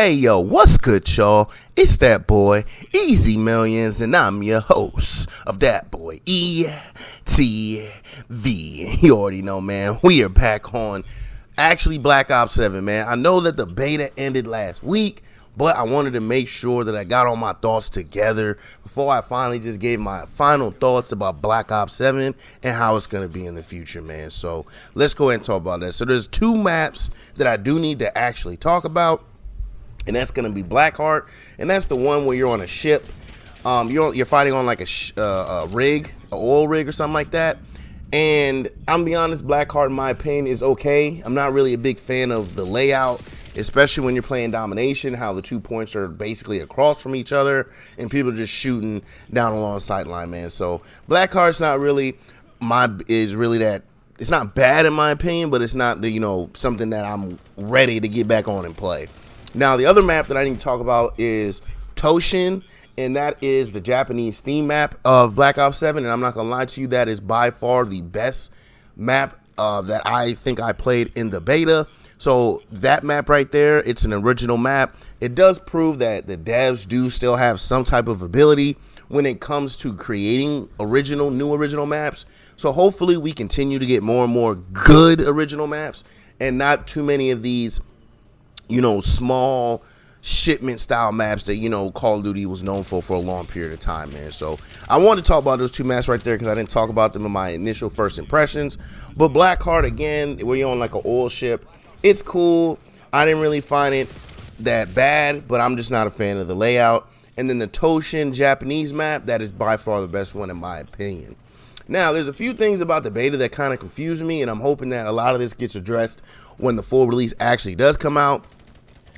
Hey yo, what's good, y'all? It's that boy, Easy Millions, and I'm your host of that boy, ETV. You already know, man. We are back on actually Black Ops 7, man. I know that the beta ended last week, but I wanted to make sure that I got all my thoughts together before I finally just gave my final thoughts about Black Ops 7 and how it's going to be in the future, man. So let's go ahead and talk about that. So there's two maps that I do need to actually talk about. And that's going to be Blackheart, and that's the one where you're on a ship. You're fighting on like a rig, an oil rig or something like that. And I'm gonna be honest, Blackheart, in my opinion, is okay. I'm not really a big fan of the layout, especially when you're playing domination, how the 2 points are basically across from each other, and people are just shooting down along the sight line, man. So Blackheart's not really that. It's not bad in my opinion, but it's not something that I'm ready to get back on and play. Now, the other map that I need to talk about is Toshin, and that is the Japanese theme map of Black Ops 7, and I'm not going to lie to you, that is by far the best map that I think I played in the beta. So that map right there, it's an original map. It does prove that the devs do still have some type of ability when it comes to creating new original maps. So hopefully we continue to get more and more good original maps and not too many of these small shipment style maps that, Call of Duty was known for a long period of time, man. So I wanted to talk about those two maps right there because I didn't talk about them in my initial first impressions. But Blackheart, again, where you're on like an oil ship, it's cool. I didn't really find it that bad, but I'm just not a fan of the layout. And then the Toshin Japanese map, that is by far the best one in my opinion. Now, there's a few things about the beta that kind of confuse me, and I'm hoping that a lot of this gets addressed when the full release actually does come out.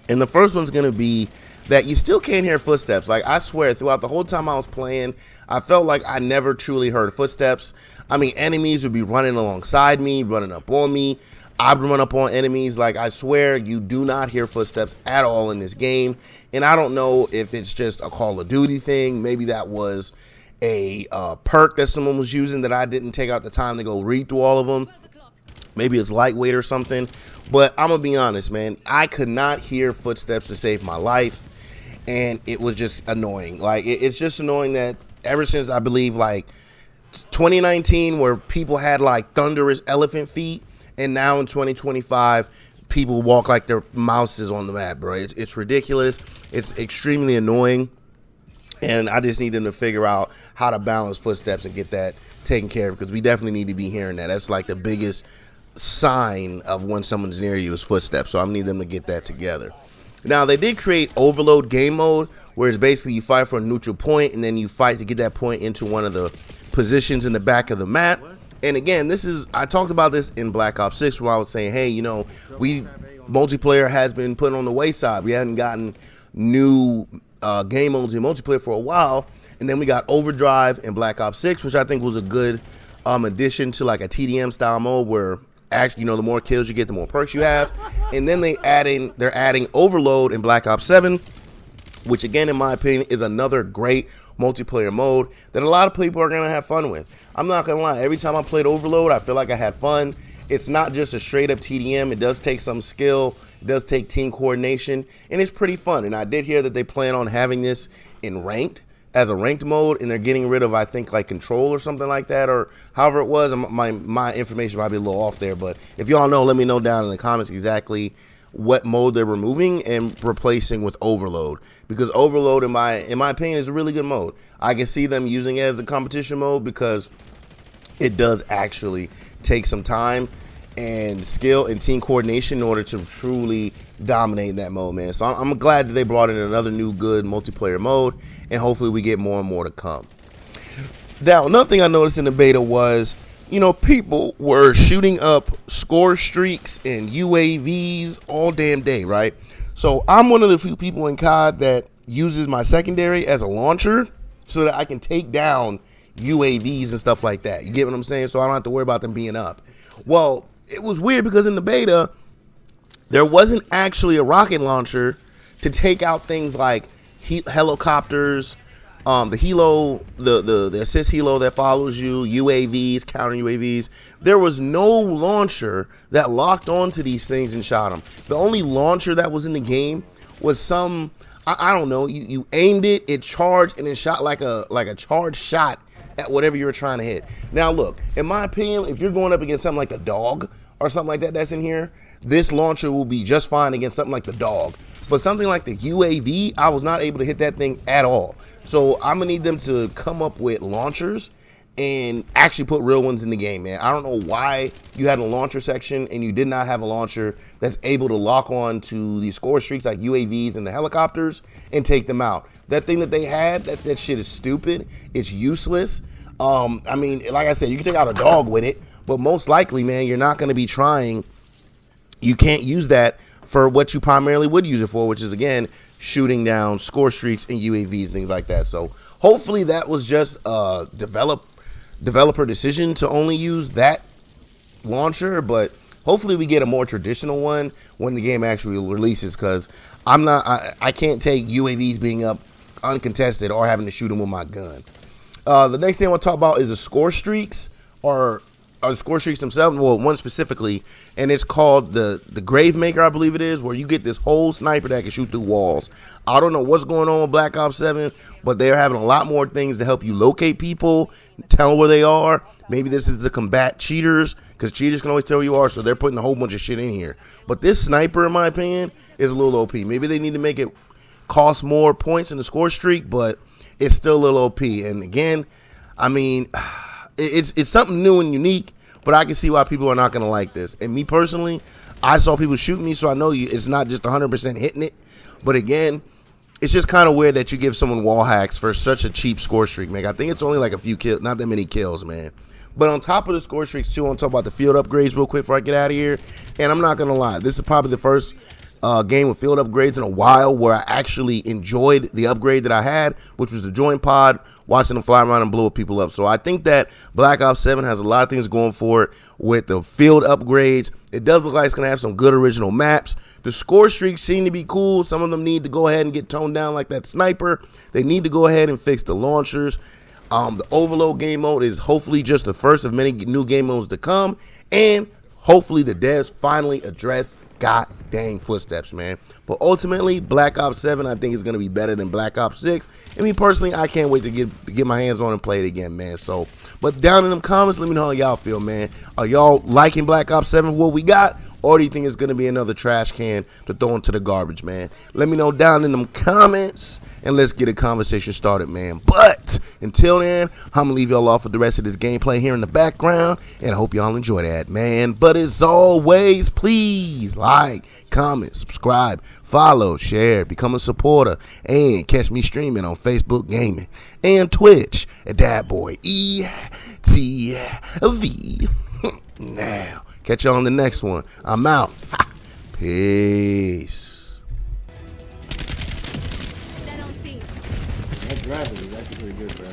And the first one's going to be that you still can't hear footsteps. Like, I swear, throughout the whole time I was playing, I felt like I never truly heard footsteps. I mean, enemies would be running alongside me, running up on me. I'd run up on enemies. Like, I swear, you do not hear footsteps at all in this game. And I don't know if it's just a Call of Duty thing. Maybe that was a perk that someone was using that I didn't take out the time to go read through all of them. Maybe it's lightweight or something. But I'm going to be honest, man. I could not hear footsteps to save my life. And it was just annoying. Like, it's just annoying that ever since, I believe, like, 2019, where people had, like, thunderous elephant feet. And now in 2025, people walk like their mouses on the map, bro. It's ridiculous. It's extremely annoying. And I just need them to figure out how to balance footsteps and get that taken care of. Because we definitely need to be hearing that. That's, like, the biggest sign of when someone's near you is footsteps, so I need them to get that together. Now, they did create overload game mode, where it's basically you fight for a neutral point and then you fight to get that point into one of the positions in the back of the map. And again, I talked about this in Black Ops 6, where I was saying, hey, multiplayer has been put on the wayside. We haven't gotten new game modes in multiplayer for a while, and then we got Overdrive in Black Ops 6, which I think was a good addition to like a TDM style mode, where actually, the more kills you get, the more perks you have. And then they're adding Overload in Black Ops 7, which again, in my opinion, is another great multiplayer mode that a lot of people are going to have fun with. I'm not going to lie. Every time I played Overload, I feel like I had fun. It's not just a straight up TDM. It does take some skill. It does take team coordination, and it's pretty fun. And I did hear that they plan on having this in ranked, as a ranked mode, and they're getting rid of, I think, like control or something like that, or however it was. My information might be a little off there, but if y'all know, let me know down in the comments exactly what mode they're removing and replacing with Overload, because Overload, in my opinion, is a really good mode. I can see them using it as a competition mode because it does actually take some time and skill and team coordination in order to truly dominate that mode, man. So I'm glad that they brought in another new good multiplayer mode, and hopefully we get more and more to come. Now, another thing I noticed in the beta was, people were shooting up score streaks and UAVs all damn day, right? So I'm one of the few people in COD that uses my secondary as a launcher so that I can take down UAVs and stuff like that. You get what I'm saying? So I don't have to worry about them being up. Well, it was weird because in the beta, there wasn't actually a rocket launcher to take out things like helicopters, the helo, the assist helo that follows you, UAVs, counter UAVs. There was no launcher that locked onto these things and shot them. The only launcher that was in the game was some, I don't know, you aimed it, it charged, and it shot like a charged shot at whatever you were trying to hit. Now look, in my opinion, if you're going up against something like the dog or something like that that's in here, this launcher will be just fine against something like the dog. But something like the UAV, I was not able to hit that thing at all. So I'm gonna need them to come up with launchers and actually put real ones in the game, man. I don't know why you had a launcher section and you did not have a launcher that's able to lock on to these score streaks like UAVs and the helicopters and take them out. That thing that they had, that shit is stupid. It's useless. I mean, like I said, you can take out a dog with it, but most likely, man, you're not going to be trying. You can't use that for what you primarily would use it for, which is, again, shooting down score streaks and UAVs, things like that. So hopefully that was just developer decision to only use that launcher, but hopefully we get a more traditional one when the game actually releases, because I can't take UAVs being up uncontested or having to shoot them with my gun. The next thing I want to talk about is the score streaks, or the score streaks themselves. Well, one specifically, and it's called the Grave Maker, I believe it is, where you get this whole sniper that can shoot through walls. I don't know what's going on with Black Ops 7, but they're having a lot more things to help you locate people, tell where they are. Maybe this is to combat cheaters, because cheaters can always tell where you are, so they're putting a whole bunch of shit in here. But this sniper, in my opinion, is a little OP. Maybe they need to make it cost more points in the score streak, but it's still a little OP. And again, I mean, it's something new and unique, but I can see why people are not going to like this. And me personally, I saw people shoot me, so I know it's not just 100% hitting it. But again, it's just kind of weird that you give someone wall hacks for such a cheap score streak, man. I think it's only like a few kills, not that many kills, man. But on top of the score streaks, too, I want to talk about the field upgrades real quick before I get out of here. And I'm not going to lie, this is probably the first game with field upgrades in a while where I actually enjoyed the upgrade that I had, which was the joint pod, watching them fly around and blow people up. So I think that Black Ops 7 has a lot of things going for it with the field upgrades. It does look like it's going to have some good original maps. The score streaks seem to be cool. Some of them need to go ahead and get toned down like that sniper. They need to go ahead and fix the launchers. The overload game mode is hopefully just the first of many new game modes to come. And hopefully the devs finally address god dang footsteps, man. But ultimately, Black Ops 7 I think is going to be better than Black Ops 6. I mean, personally, I can't wait to get my hands on and play it again, man. So, but down in them comments, let me know how y'all feel, man. Are y'all liking Black Ops 7, what we got? Or do you think it's going to be another trash can to throw into the garbage, man? Let me know down in them comments, and let's get a conversation started, man. But until then, I'm going to leave y'all off with the rest of this gameplay here in the background, and I hope y'all enjoy that, man. But as always, please like, comment, subscribe, follow, share, become a supporter, and catch me streaming on Facebook Gaming and Twitch at DatBoyETV. Now, catch y'all on the next one. I'm out. Peace. That gravity is actually pretty good, bro.